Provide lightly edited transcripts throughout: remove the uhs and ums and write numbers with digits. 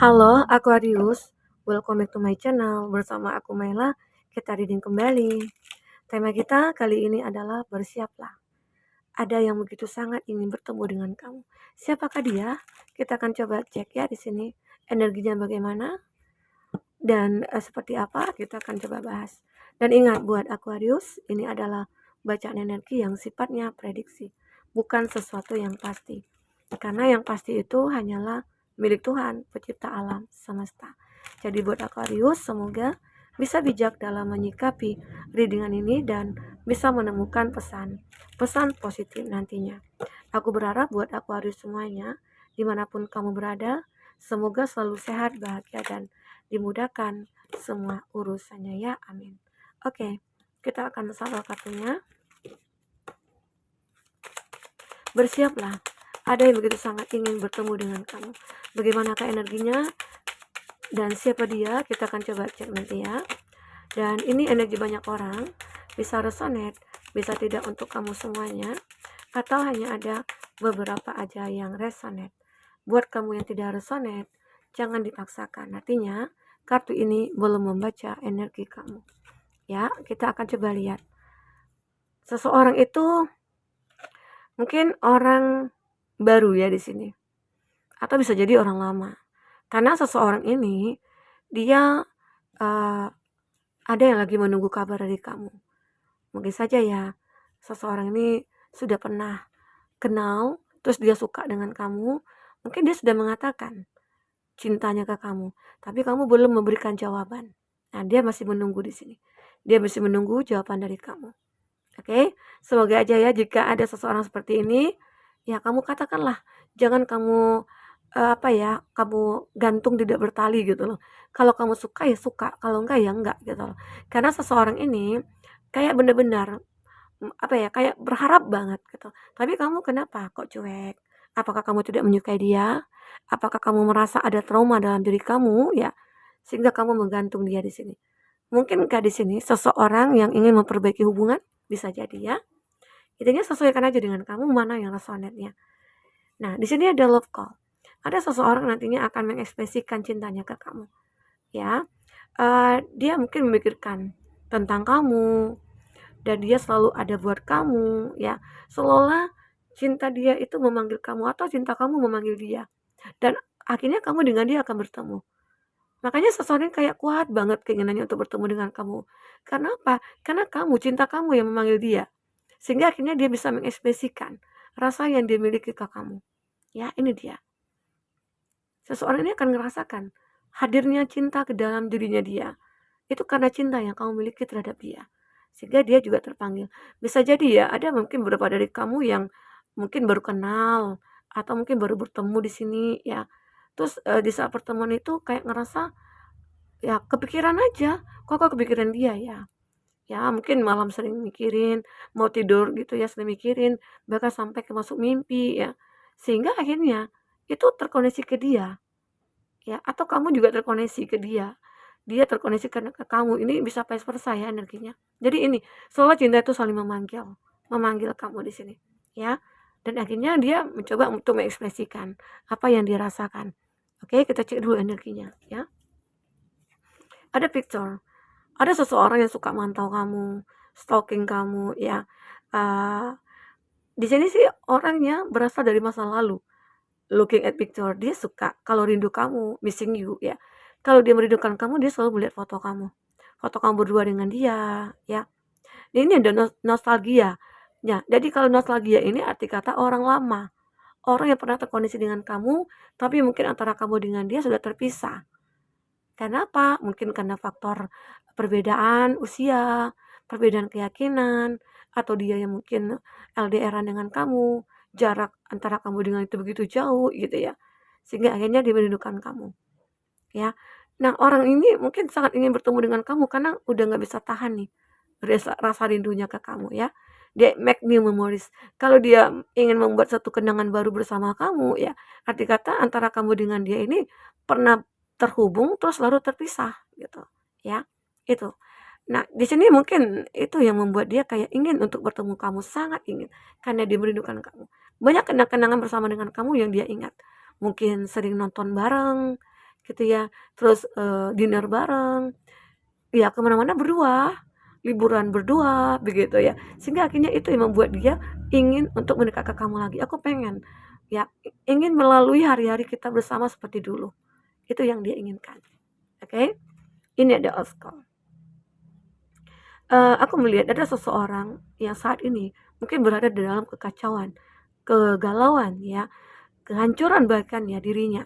Halo Aquarius, welcome back to my channel. Bersama aku Mela, kita reading kembali. Tema kita kali ini adalah bersiaplah. Ada yang begitu sangat ingin bertemu dengan kamu. Siapakah dia? Kita akan coba cek ya di sini. Energinya bagaimana dan seperti apa kita akan coba bahas. Dan ingat buat Aquarius, ini adalah bacaan energi yang sifatnya prediksi, bukan sesuatu yang pasti. Karena yang pasti itu hanyalah milik Tuhan, pencipta alam semesta. Jadi buat Aquarius, semoga bisa bijak dalam menyikapi readingan ini dan bisa menemukan pesan positif nantinya. Aku berharap buat Aquarius semuanya, dimanapun kamu berada, semoga selalu sehat, bahagia, dan dimudahkan semua urusannya ya, amin. Oke, kita akan salah kartunya. Bersiaplah, ada yang begitu sangat ingin bertemu dengan kamu. Bagaimanakah energinya dan siapa dia, kita akan coba cek nanti ya. Dan ini energi banyak orang, bisa resonate, bisa tidak untuk kamu semuanya, atau hanya ada beberapa aja yang resonate. Buat kamu yang tidak resonate, jangan dipaksakan. Artinya, kartu ini belum membaca energi kamu. Ya, kita akan coba lihat. Seseorang itu mungkin orang baru ya di sini, atau bisa jadi orang lama. Karena seseorang ini dia ada yang lagi menunggu kabar dari kamu. Mungkin saja ya, seseorang ini sudah pernah kenal, terus dia suka dengan kamu. Mungkin dia sudah mengatakan cintanya ke kamu, tapi kamu belum memberikan jawaban. Nah, dia masih menunggu di sini. Dia masih menunggu jawaban dari kamu. Oke, semoga aja ya jika ada seseorang seperti ini, ya kamu katakanlah, jangan kamu kamu gantung tidak bertali gitu loh. Kalau kamu suka ya suka, kalau enggak ya enggak gitu loh. Karena seseorang ini kayak benar-benar kayak berharap banget gitu. Tapi kamu kenapa kok cuek? Apakah kamu tidak menyukai dia? Apakah kamu merasa ada trauma dalam diri kamu ya, sehingga kamu menggantung dia di sini? Mungkinkah di sini seseorang yang ingin memperbaiki hubungan? Bisa jadi ya. Intinya sesuaikan aja dengan kamu mana yang resonate-nya. Nah, di sini ada love call. Ada seseorang nantinya akan mengekspresikan cintanya ke kamu. Ya, dia mungkin memikirkan tentang kamu dan dia selalu ada buat kamu. Ya, seolah cinta dia itu memanggil kamu atau cinta kamu memanggil dia. Dan akhirnya kamu dengan dia akan bertemu. Makanya seseorang kayak kuat banget keinginannya untuk bertemu dengan kamu. Karena apa? Karena kamu, cinta kamu yang memanggil dia. Sehingga akhirnya dia bisa mengekspresikan rasa yang dia miliki ke kamu. Ya, ini dia. Seseorang ini akan merasakan hadirnya cinta ke dalam dirinya dia. Itu karena cinta yang kamu miliki terhadap dia. Sehingga dia juga terpanggil. Bisa jadi ya, ada mungkin beberapa dari kamu yang mungkin baru kenal atau mungkin baru bertemu di sini ya. Terus di saat pertemuan itu kayak ngerasa ya kepikiran aja, kok kepikiran dia ya? Ya mungkin malam sering mikirin, mau tidur gitu ya sering mikirin, bahkan sampai ke masuk mimpi ya. Sehingga akhirnya itu terkoneksi ke dia ya, atau kamu juga terkoneksi ke dia. Dia terkoneksi ke kamu, ini bisa vice versa ya energinya. Jadi ini, seolah cinta itu saling memanggil, memanggil kamu di sini ya. Dan akhirnya dia mencoba untuk mengekspresikan apa yang dirasakan. Oke, kita cek dulu energinya ya. Ada picture, ada seseorang yang suka mantau kamu, stalking kamu ya. Di sini sih orangnya berasal dari masa lalu. Looking at picture, dia suka kalau rindu kamu, missing you ya. Kalau dia merindukan kamu, dia selalu melihat foto kamu. Foto kamu berdua dengan dia ya. Ini ada nostalgia. Ya, jadi kalau nostalgia ini arti kata orang lama. Orang yang pernah terkoneksi dengan kamu, tapi mungkin antara kamu dengan dia sudah terpisah. Kenapa? Mungkin karena faktor perbedaan usia, perbedaan keyakinan, atau dia yang mungkin LDR-an dengan kamu, jarak antara kamu dengan itu begitu jauh gitu ya. Sehingga akhirnya dia merindukan kamu. Ya. Nah, orang ini mungkin sangat ingin bertemu dengan kamu karena udah nggak bisa tahan nih rasa rindunya ke kamu ya. Dia make new memories. Kalau dia ingin membuat satu kenangan baru bersama kamu ya, arti kata antara kamu dengan dia ini pernah terhubung terus lalu terpisah gitu ya. Itu. Nah, di sini mungkin itu yang membuat dia kayak ingin untuk bertemu kamu, sangat ingin karena dia merindukan kamu. Banyak kenang-kenangan bersama dengan kamu yang dia ingat. Mungkin sering nonton bareng, gitu ya. Terus, dinner bareng, ya kemana-mana berdua, liburan berdua, begitu ya. Sehingga akhirnya itu yang membuat dia ingin untuk mendekat ke kamu lagi. Aku pengen, ya ingin melalui hari-hari kita bersama seperti dulu. Itu yang dia inginkan, oke? Ini ada Oscar. Aku melihat ada seseorang yang saat ini mungkin berada di dalam kekacauan, kegalauan ya, kehancuran bahkan ya dirinya.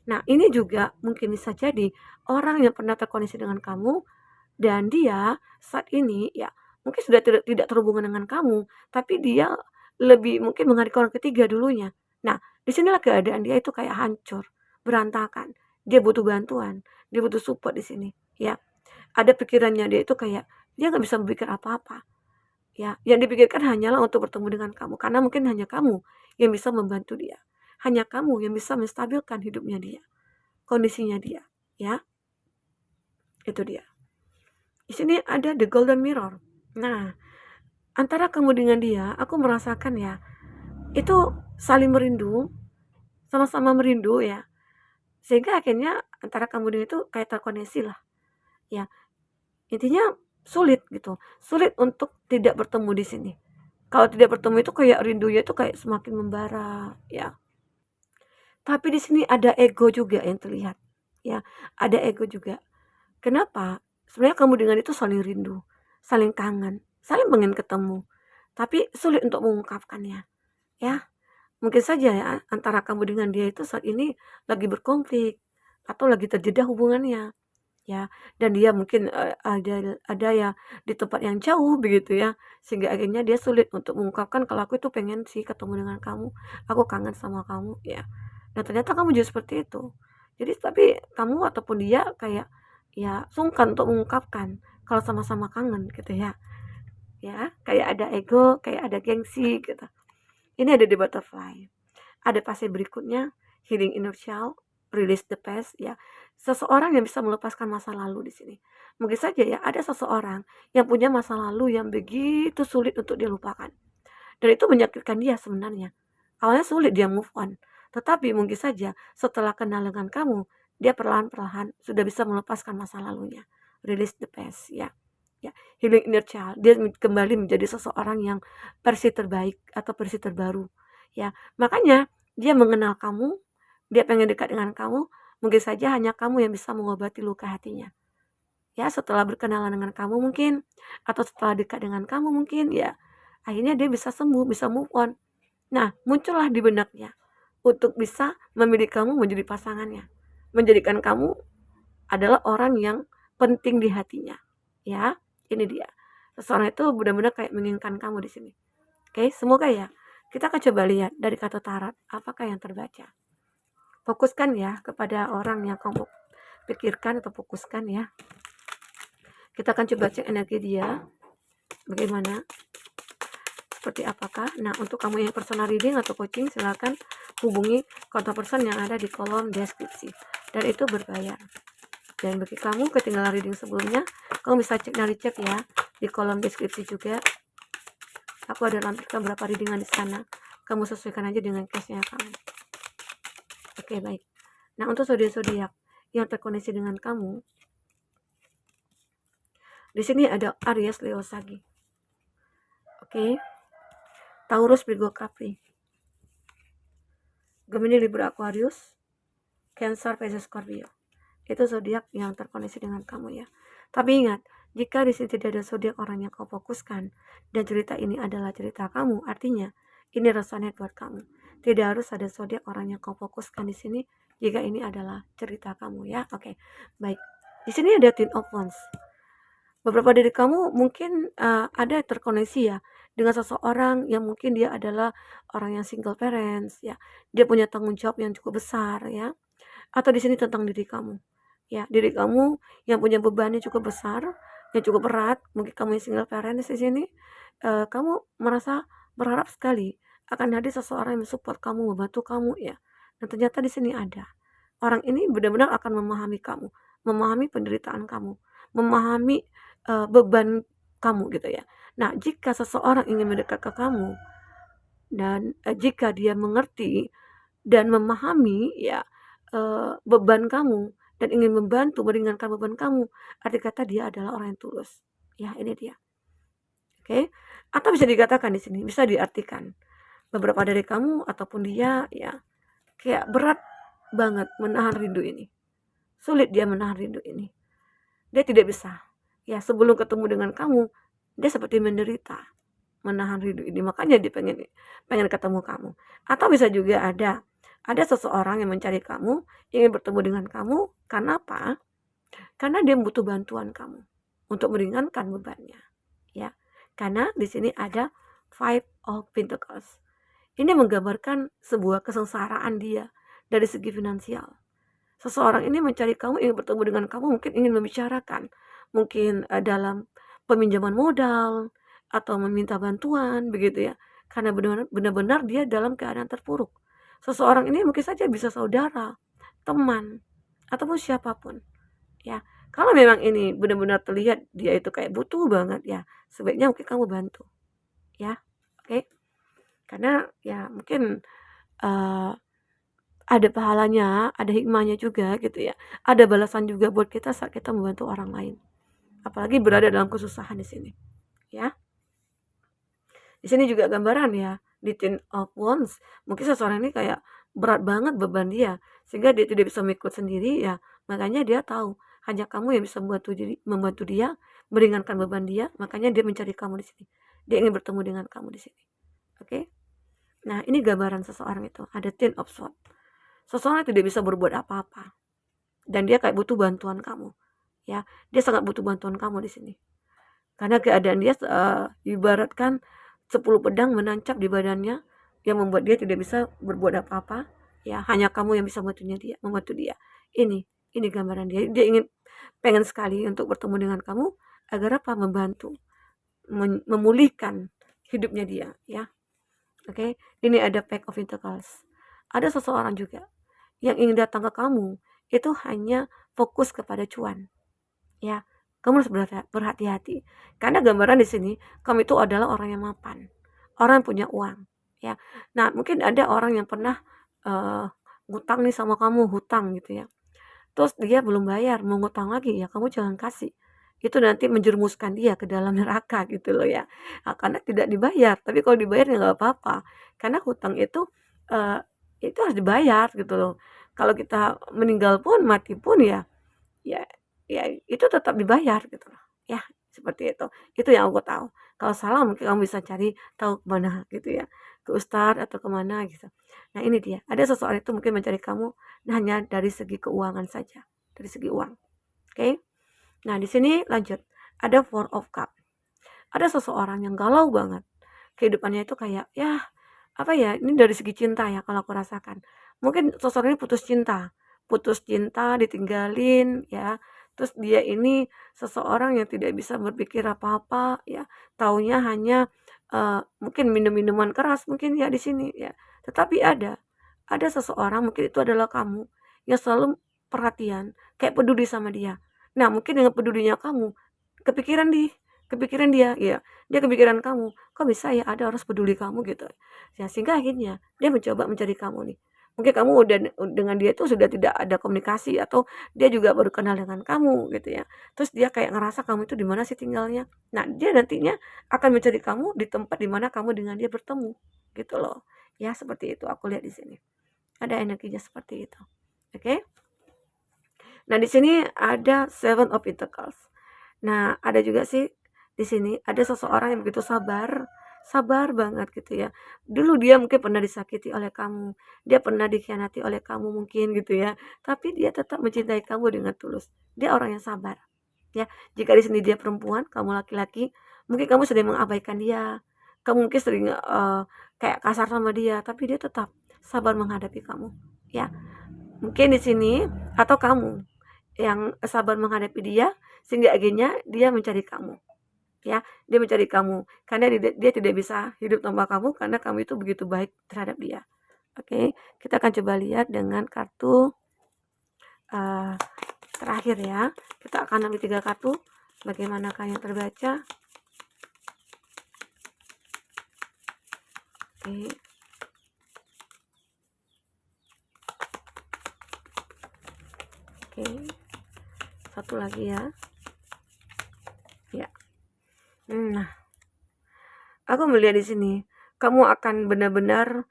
Nah, ini juga mungkin bisa jadi orang yang pernah terkoneksi dengan kamu dan dia saat ini ya mungkin sudah tidak tidak terhubungan dengan kamu, tapi dia lebih mungkin menghargai orang ketiga dulunya. Nah, disinilah keadaan dia itu kayak hancur, berantakan. Dia butuh bantuan, dia butuh support di sini, ya. Ada pikirannya dia itu kayak dia nggak bisa berpikir apa-apa, ya. Yang dipikirkan hanyalah untuk bertemu dengan kamu, karena mungkin hanya kamu yang bisa membantu dia. Hanya kamu yang bisa menstabilkan hidupnya dia, kondisinya dia, ya. Itu dia. Di sini ada the golden mirror. Nah, antara kamu dengan dia, aku merasakan ya, itu saling merindu, sama-sama merindu ya. Sehingga akhirnya antara kamu dengan itu kayak terkoneksi lah. Ya, intinya sulit gitu. Sulit untuk tidak bertemu di sini. Kalau tidak bertemu itu kayak rindunya itu kayak semakin membara, ya. Tapi di sini ada ego juga yang terlihat. Ya, ada ego juga. Kenapa? Sebenarnya kamu dengan itu saling rindu, saling kangen, saling pengen ketemu, tapi sulit untuk mengungkapkannya, ya. Mungkin saja ya antara kamu dengan dia itu saat ini lagi berkonflik atau lagi terjeda hubungannya, ya. Dan dia mungkin, ada ya di tempat yang jauh begitu ya, sehingga akhirnya dia sulit untuk mengungkapkan kalau aku itu pengen sih ketemu dengan kamu, aku kangen sama kamu, ya. Dan ternyata kamu juga seperti itu. Jadi tapi kamu ataupun dia kayak ya sungkan untuk mengungkapkan kalau sama-sama kangen gitu ya. Ya, kayak ada ego, kayak ada gengsi gitu. Ini ada di butterfly. Ada fase berikutnya, healing inner child, release the past ya. Seseorang yang bisa melepaskan masa lalu di sini. Mungkin saja ya ada seseorang yang punya masa lalu yang begitu sulit untuk dilupakan. Dan itu menyakitkan dia sebenarnya. Awalnya sulit dia move on. Tetapi mungkin saja setelah kenal dengan kamu, dia perlahan-perlahan sudah bisa melepaskan masa lalunya. Release the past ya. Ya, healing inner child. Dia kembali menjadi seseorang yang versi terbaik atau versi terbaru. Ya, makanya dia mengenal kamu, dia pengen dekat dengan kamu, mungkin saja hanya kamu yang bisa mengobati luka hatinya. Ya, setelah berkenalan dengan kamu mungkin, atau setelah dekat dengan kamu mungkin, ya akhirnya dia bisa sembuh, bisa move on. Nah, muncullah di benaknya untuk bisa memilih kamu menjadi pasangannya. Menjadikan kamu adalah orang yang penting di hatinya. Ya, ini dia. Seseorang itu benar-benar kayak menginginkan kamu di sini. Oke, semoga ya. Kita akan coba lihat dari kartu tarot apakah yang terbaca. Fokuskan ya kepada orang yang kamu pikirkan atau fokuskan ya. Kita akan coba cek energi dia. Bagaimana? Seperti apakah? Nah, untuk kamu yang personal reading atau coaching, silakan hubungi kontak person yang ada di kolom deskripsi. Dan itu berbayar. Dan bagi kamu ketinggalan reading sebelumnya, kamu bisa cek dari cek ya di kolom deskripsi juga. Aku ada lampirkan berapa readingan di sana. Kamu sesuaikan aja dengan case-nya kamu. Oke, baik. Nah, untuk zodiak-zodiak yang terkoneksi dengan kamu, di sini ada Aries, Leo, Sagi. Oke. Taurus, Virgo, Capri. Gemini, Libra, Aquarius, Cancer, Pisces, Scorpio. Itu zodiak yang terkoneksi dengan kamu ya. Tapi ingat, jika di sini tidak ada zodiak orang yang kau fokuskan dan cerita ini adalah cerita kamu, artinya ini resonate buat kamu. Tidak harus ada zodiak orang yang kau fokuskan di sini jika ini adalah cerita kamu ya. Oke, baik. Di sini ada Ten of Wands. Beberapa dari kamu mungkin ada terkoneksi ya dengan seseorang yang mungkin dia adalah orang yang single parents ya. Dia punya tanggung jawab yang cukup besar ya. Atau di sini tentang diri kamu. Ya, diri kamu yang punya beban yang cukup besar, yang cukup berat, mungkin kamu yang single parents di sini, kamu merasa berharap sekali akan hadir seseorang yang support kamu, membantu kamu ya. Dan ternyata di sini ada. Orang ini benar-benar akan memahami kamu, memahami penderitaan kamu, memahami beban kamu gitu ya. Nah, jika seseorang ingin mendekat ke kamu dan jika dia mengerti dan memahami ya beban kamu, dan ingin membantu meringankan beban kamu, arti kata dia adalah orang yang tulus. Ya, ini dia. Oke. Atau bisa dikatakan di sini, bisa diartikan beberapa dari kamu ataupun dia ya kayak berat banget menahan rindu ini. Sulit dia menahan rindu ini. Dia tidak bisa. Ya, sebelum ketemu dengan kamu, dia seperti menderita menahan rindu ini. Makanya dia pengen ketemu kamu. Atau bisa juga ada seseorang yang mencari kamu, ingin bertemu dengan kamu. Karena apa? Karena dia butuh bantuan kamu untuk meringankan bebannya. Ya. Karena di sini ada Five of Pentacles. Ini menggambarkan sebuah kesengsaraan dia dari segi finansial. Seseorang ini mencari kamu, ingin bertemu dengan kamu, mungkin ingin membicarakan, mungkin dalam peminjaman modal atau meminta bantuan begitu ya. Karena benar-benar dia dalam keadaan terpuruk. Seseorang ini mungkin saja bisa saudara, teman, ataupun siapapun. Ya, kalau memang ini benar-benar terlihat dia itu kayak butuh banget ya, sebaiknya mungkin kamu bantu. Ya, oke. Karena ya mungkin ada pahalanya, ada hikmahnya juga gitu ya. Ada balasan juga buat kita saat kita membantu orang lain. Apalagi berada dalam kesusahan di sini. Ya. Di sini juga gambaran ya, di Ten of Wands. Mungkin seseorang ini kayak berat banget beban dia sehingga dia tidak bisa mengikut sendiri ya. Makanya dia tahu hanya kamu yang bisa membantu dia, meringankan beban dia, makanya dia mencari kamu di sini. Dia ingin bertemu dengan kamu di sini. Oke? Nah, ini gambaran seseorang itu. Ada Ten of Swords. Seseorang tidak bisa berbuat apa-apa dan dia kayak butuh bantuan kamu. Ya, dia sangat butuh bantuan kamu di sini. Karena keadaan dia ibaratkan 10 pedang menancap di badannya yang membuat dia tidak bisa berbuat apa-apa. Ya, hanya kamu yang bisa membantu dia. Ini gambaran dia. Dia pengen sekali untuk bertemu dengan kamu agar apa? Membantu memulihkan hidupnya dia, ya. Oke, ini ada Pack of Pentacles. Ada seseorang juga yang ingin datang ke kamu itu hanya fokus kepada cuan. Ya, kamu harus berhati-hati. Karena gambaran di sini kamu itu adalah orang yang mapan, orang yang punya uang. Ya, nah mungkin ada orang yang pernah ngutang nih sama kamu, hutang gitu ya. Terus dia belum bayar, mau ngutang lagi ya kamu jangan kasih. Itu nanti menjerumuskan dia ke dalam neraka gitu loh ya. Nah, karena tidak dibayar, tapi kalau dibayar ya nggak apa-apa. Karena hutang itu harus dibayar gitu loh. Kalau kita meninggal pun, mati pun ya ya ya itu tetap dibayar gitu loh. Ya, seperti itu. Itu yang aku tahu. Kalau salah mungkin kamu bisa cari tahu kemana gitu ya. Ke ustadz atau kemana gitu. Nah, ini dia. Ada seseorang itu mungkin mencari kamu hanya dari segi keuangan saja, dari segi uang. Oke? Nah, di sini lanjut. Ada Four of Cup. Ada seseorang yang galau banget. Kehidupannya itu kayak ya apa ya? Ini dari segi cinta ya kalau aku rasakan. Mungkin seseorang ini putus cinta, ditinggalin ya. Terus dia ini seseorang yang tidak bisa berpikir apa-apa ya. Taunya hanya mungkin minum minuman keras mungkin ya di sini ya. Tetapi ada seseorang mungkin itu adalah kamu yang selalu perhatian, kayak peduli sama dia. Nah, mungkin dengan pedulinya kamu kepikiran kepikiran dia, ya. Dia kepikiran kamu, kok bisa ya ada orang peduli kamu gitu. Ya, sehingga akhirnya dia mencoba mencari kamu nih. Mungkin kamu udah dengan dia itu sudah tidak ada komunikasi atau dia juga baru kenal dengan kamu gitu ya. Terus dia kayak ngerasa kamu itu di mana sih tinggalnya. Nah, dia nantinya akan mencari kamu di tempat di mana kamu dengan dia bertemu gitu loh. Ya, seperti itu aku lihat di sini. Ada energinya seperti itu. Oke? Nah, di sini ada Seven of Pentacles. Nah, ada juga sih di sini ada seseorang yang begitu sabar banget gitu ya. Dulu dia mungkin pernah disakiti oleh kamu, dia pernah dikhianati oleh kamu mungkin gitu ya. Tapi dia tetap mencintai kamu dengan tulus. Dia orang yang sabar. Ya, jika di sini dia perempuan, kamu laki-laki, mungkin kamu sering mengabaikan dia. Kamu mungkin sering kayak kasar sama dia, tapi dia tetap sabar menghadapi kamu. Ya, mungkin di sini atau kamu yang sabar menghadapi dia sehingga akhirnya dia mencari kamu. Ya, dia mencari kamu karena dia tidak bisa hidup tanpa kamu karena kamu itu begitu baik terhadap dia. Oke, kita akan coba lihat dengan kartu terakhir ya. Kita akan ambil 3 kartu. Bagaimanakah yang terbaca? Oke. Oke, satu lagi ya. Ya. Nah, aku melihat di sini, kamu akan benar-benar,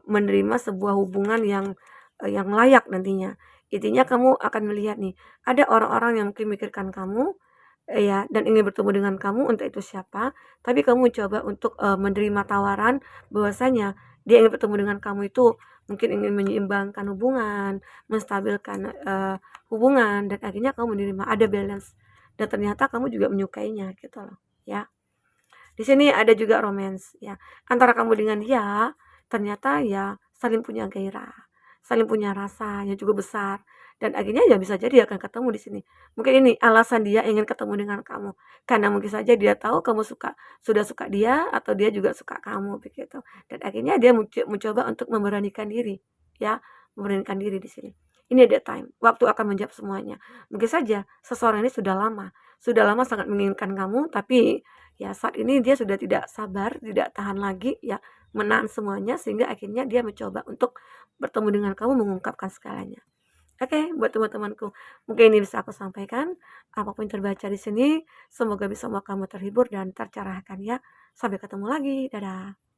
menerima sebuah hubungan yang layak nantinya. Intinya kamu akan melihat nih, ada orang-orang yang mungkin memikirkan kamu, ya, dan ingin bertemu dengan kamu, entah itu siapa, tapi kamu coba untuk, menerima tawaran bahwasanya dia ingin bertemu dengan kamu itu mungkin ingin menyeimbangkan hubungan, menstabilkan, hubungan, dan akhirnya kamu menerima, ada balance, dan ternyata kamu juga menyukainya gitu loh, ya. Di sini ada juga romance ya, antara kamu dengan dia, ternyata ya saling punya gairah, saling punya rasa yang cukup besar, dan akhirnya ya bisa jadi akan ketemu di sini. Mungkin ini alasan dia ingin ketemu dengan kamu, karena mungkin saja dia tahu kamu sudah suka dia atau dia juga suka kamu begitu. Dan akhirnya dia mencoba untuk memberanikan diri, ya, memberanikan diri di sini. Ini ada time, waktu akan menjawab semuanya. Mungkin saja seseorang ini sudah lama sangat menginginkan kamu, tapi ya saat ini dia sudah tidak sabar, tidak tahan lagi ya, menahan semuanya sehingga akhirnya dia mencoba untuk bertemu dengan kamu mengungkapkan segalanya. Oke, buat teman-temanku, mungkin ini bisa aku sampaikan. Apapun yang terbaca di sini, semoga bisa membuat kamu terhibur dan tercerahkan ya. Sampai ketemu lagi, dadah.